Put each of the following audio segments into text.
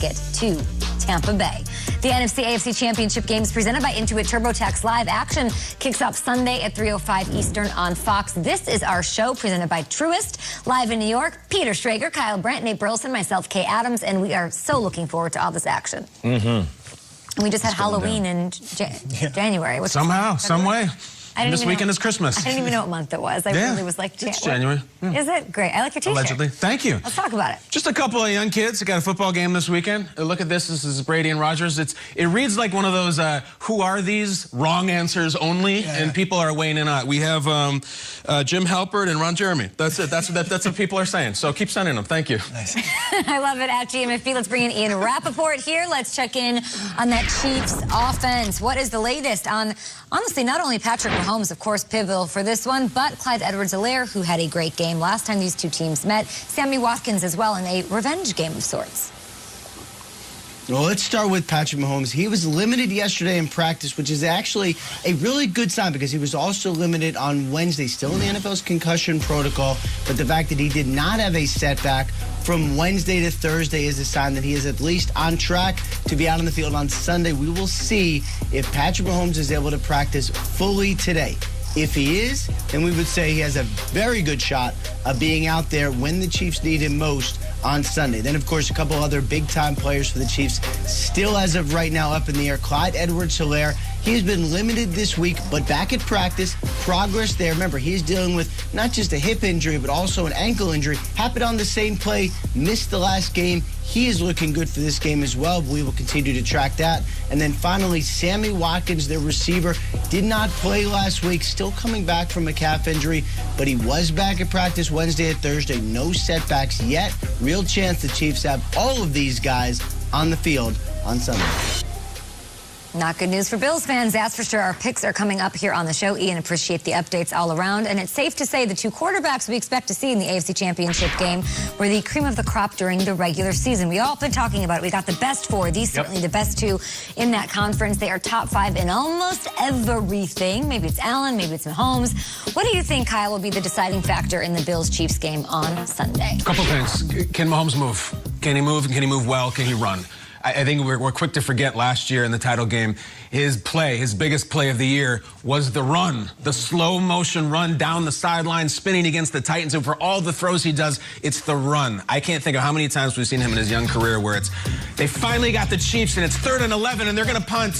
get to Tampa Bay. The NFC-AFC Championship games presented by Intuit TurboTax Live action kicks off Sunday at 3:05 Eastern on Fox. This is our show presented by Truist, live in New York. Peter Schrager, Kyle Brandt, Nate Burleson, myself, Kay Adams, and we are so looking forward to all this action. And we just had Halloween in January. Somehow, some way. This weekend is Christmas. I didn't even know what month it was. I really was like, it's January. Is it? Great. I like your t-shirt. Allegedly. Thank you. Let's talk about it. Just a couple of young kids that got a football game this weekend. Look at this. This is Brady and Rogers. It reads like one of those who are these wrong answers only, and people are weighing in on it. We have Jim Halpert and Ron Jeremy. That's it. That's what people are saying. So keep sending them. Thank you. Nice. I love it at GMFB. Let's bring in Ian Rappaport here. Let's check in on that Chiefs offense. What is the latest on, honestly, not only Patrick Mahomes, of course, pivotal for this one, but Clyde Edwards-Helaire, who had a great game last time these two teams met. Sammy Watkins as well in a revenge game of sorts. Well, let's start with Patrick Mahomes. He was limited yesterday in practice, which is actually a really good sign because he was also limited on Wednesday, still in the NFL's concussion protocol. But the fact that he did not have a setback from Wednesday to Thursday is a sign that he is at least on track to be out on the field on Sunday. We will see if Patrick Mahomes is able to practice fully today. If he is, then we would say he has a very good shot of being out there when the Chiefs need him most on Sunday. Then, of course, a couple other big-time players for the Chiefs still, as of right now, up in the air. Clyde Edwards-Helaire, he's been limited this week, but back at practice, progress there. Remember, he's dealing with not just a hip injury, but also an ankle injury. Happened on the same play, missed the last game. He is looking good for this game as well. We will continue to track that. And then finally, Sammy Watkins, their receiver, did not play last week, still coming back from a calf injury, but he was back at practice Wednesday and Thursday. No setbacks yet. Real chance the Chiefs have all of these guys on the field on Sunday. Not good news for Bills fans, that's for sure. Our picks are coming up here on the show. Ian, appreciate the updates all around. And it's safe to say the two quarterbacks we expect to see in the AFC Championship game were the cream of the crop during the regular season. We all been talking about it. We got the best four. These certainly the best two in that conference. They are top five in almost everything. Maybe it's Allen, maybe it's Mahomes. What do you think, Kyle, will be the deciding factor in the Bills-Chiefs game on Sunday? A couple things. Can Mahomes move? Can he move? Can he move well? Can he run? I think we're quick to forget last year in the title game, his biggest play of the year was the run, the slow motion run down the sideline, spinning against the Titans. And for all the throws he does, it's the run. I can't think of how many times we've seen him in his young career where they finally got the Chiefs and it's 3rd and 11 and they're going to punt.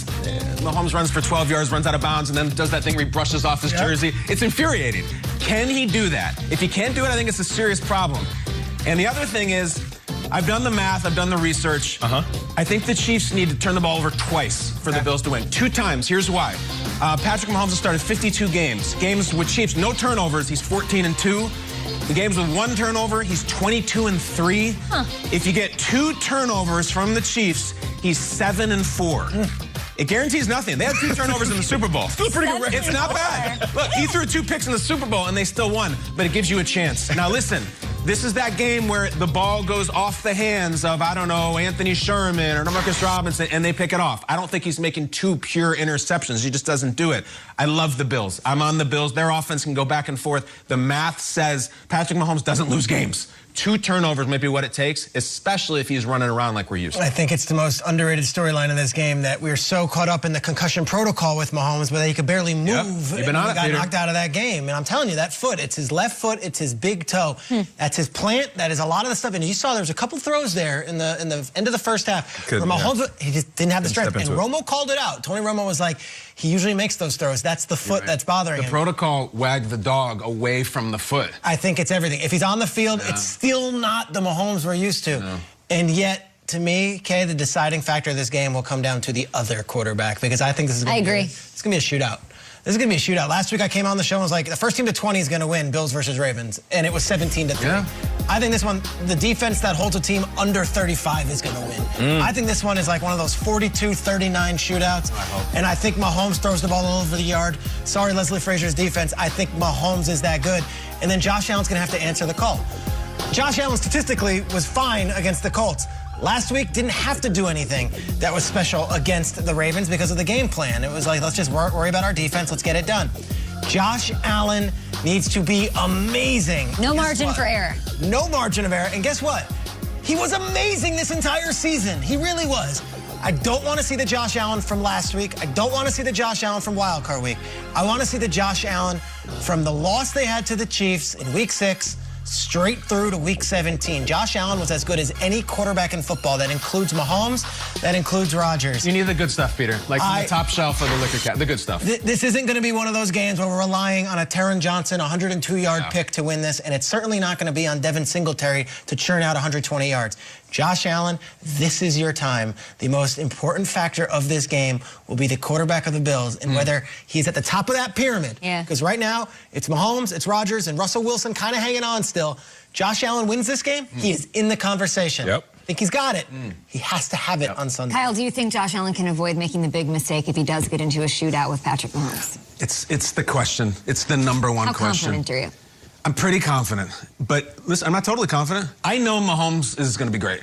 Mahomes runs for 12 yards, runs out of bounds, and then does that thing where he brushes off his jersey. It's infuriating. Can he do that? If he can't do it, I think it's a serious problem. And the other thing is, I've done the math, I've done the research. I think the Chiefs need to turn the ball over twice for the Bills to win. 2 times. Here's why. Patrick Mahomes has started 52 games. Games with Chiefs, no turnovers, he's 14-2. The games with 1 turnover, he's 22-3. If you get 2 turnovers from the Chiefs, he's 7-4. It guarantees nothing. They had 2 turnovers in the Super Bowl. Still pretty good. It's not bad. Look, he threw 2 picks in the Super Bowl and they still won, but it gives you a chance. Now listen, this is that game where the ball goes off the hands of, I don't know, Anthony Sherman or Demarcus Robinson, and they pick it off. I don't think he's making 2 pure interceptions. He just doesn't do it. I love the Bills. I'm on the Bills. Their offense can go back and forth. The math says Patrick Mahomes doesn't lose games. 2 turnovers might be what it takes, especially if he's running around like we're used to. I think it's the most underrated storyline in this game that we're so caught up in the concussion protocol with Mahomes, where he could barely move. You've been on it, got Peter. knocked out of that game. And I'm telling you, that foot, it's his left foot, it's his big toe. That's his plant. That is a lot of the stuff. And you saw there was a couple throws there in the end of the first half where Mahomes, he just didn't have the strength. And Romo called it out. Tony Romo was like, he usually makes those throws. That's the foot that's bothering him. The protocol wagged the dog away from the foot. I think it's everything. If he's on the field, it's still not the Mahomes we're used to. And yet, to me, Kay, the deciding factor of this game will come down to the other quarterback, because I think this is going to be it's going to be a shootout. This is going to be a shootout. Last week I came on the show and was like, the first team to 20 is going to win, Bills versus Ravens. And it was 17-3. I think this one, the defense that holds a team under 35 is going to win. I think this one is like one of those 42-39 shootouts. And I think Mahomes throws the ball all over the yard. Sorry, Leslie Frazier's defense. I think Mahomes is that good. And then Josh Allen's going to have to answer the call. Josh Allen statistically was fine against the Colts. Last week, didn't have to do anything that was special against the Ravens because of the game plan. It was like, let's just worry about our defense. Let's get it done. Josh Allen needs to be amazing. No margin for error. No margin of error. And guess what? He was amazing this entire season. He really was. I don't want to see the Josh Allen from last week. I don't want to see the Josh Allen from Wild Card Week. I want to see the Josh Allen from the loss they had to the Chiefs in Week 6 straight through to Week 17. Josh Allen was as good as any quarterback in football. That includes Mahomes. That includes Rodgers. You need the good stuff, Peter. Like the top shelf of the liquor cap. The good stuff. This isn't going to be one of those games where we're relying on a Taron Johnson 102-yard pick to win this, and it's certainly not going to be on Devin Singletary to churn out 120 yards. Josh Allen, this is your time. The most important factor of this game will be the quarterback of the Bills and whether he's at the top of that pyramid. Because right now, it's Mahomes, it's Rodgers, and Russell Wilson kind of hanging on still. Josh Allen wins this game, he is in the conversation. I think he's got it. He has to have it on Sunday. Kyle, do you think Josh Allen can avoid making the big mistake if he does get into a shootout with Patrick Mahomes? It's the question. It's the number one question. How confident are you? I'm pretty confident, but listen, I'm not totally confident. I know Mahomes is going to be great.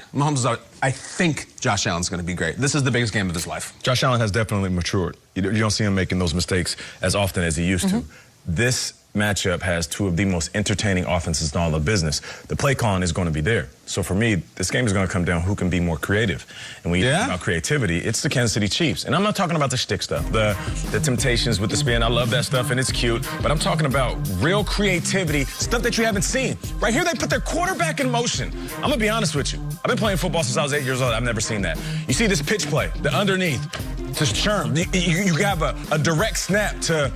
I think Josh Allen's going to be great. This is the biggest game of his life. Josh Allen has definitely matured. You don't see him making those mistakes as often as he used to. This matchup has two of the most entertaining offenses in all of business. The play calling is going to be there. So for me, this game is going to come down who can be more creative. And when you talk about creativity, it's the Kansas City Chiefs. And I'm not talking about the shtick stuff, the temptations with the spin. I love that stuff, and it's cute. But I'm talking about real creativity, stuff that you haven't seen. Right here, they put their quarterback in motion. I'm going to be honest with you. I've been playing football since I was 8 years old. I've never seen that. You see this pitch play, the underneath, to Sherm. You have a direct snap to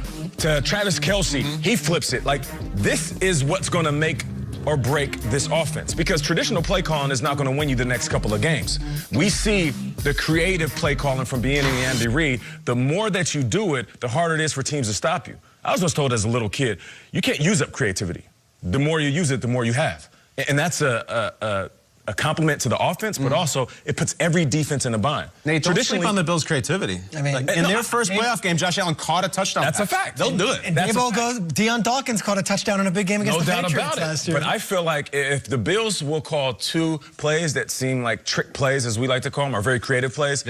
Travis Kelce. He flips it. Like, this is what's going to make or break this offense, because traditional play calling is not going to win you the next couple of games. We see the creative play calling from Bieniemy and Andy Reid. The more that you do it, the harder it is for teams to stop you. I was once told as a little kid, you can't use up creativity. The more you use it, the more you have. And that's a compliment to the offense, but also it puts every defense in a bind. Nate, don't sleep on the Bills' creativity. I mean, in their first playoff game, Josh Allen caught a touchdown. That's a fact. They'll do it. And Deion Dawkins caught a touchdown in a big game against the Patriots last year. But I feel like if the Bills will call two plays that seem like trick plays, as we like to call them, or very creative plays,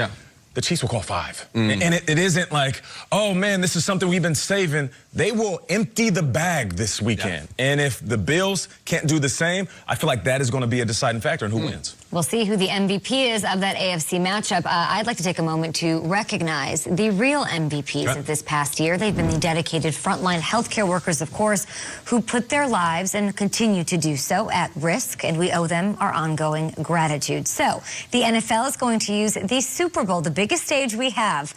the Chiefs will call 5. And it isn't like, oh, man, this is something we've been saving. They will empty the bag this weekend. And if the Bills can't do the same, I feel like that is going to be a deciding factor in who wins. We'll see who the MVP is of that AFC matchup. I'd like to take a moment to recognize the real MVPs of this past year. They've been the dedicated frontline healthcare workers, of course, who put their lives and continue to do so at risk, and we owe them our ongoing gratitude. So the NFL is going to use the Super Bowl, the biggest stage we have,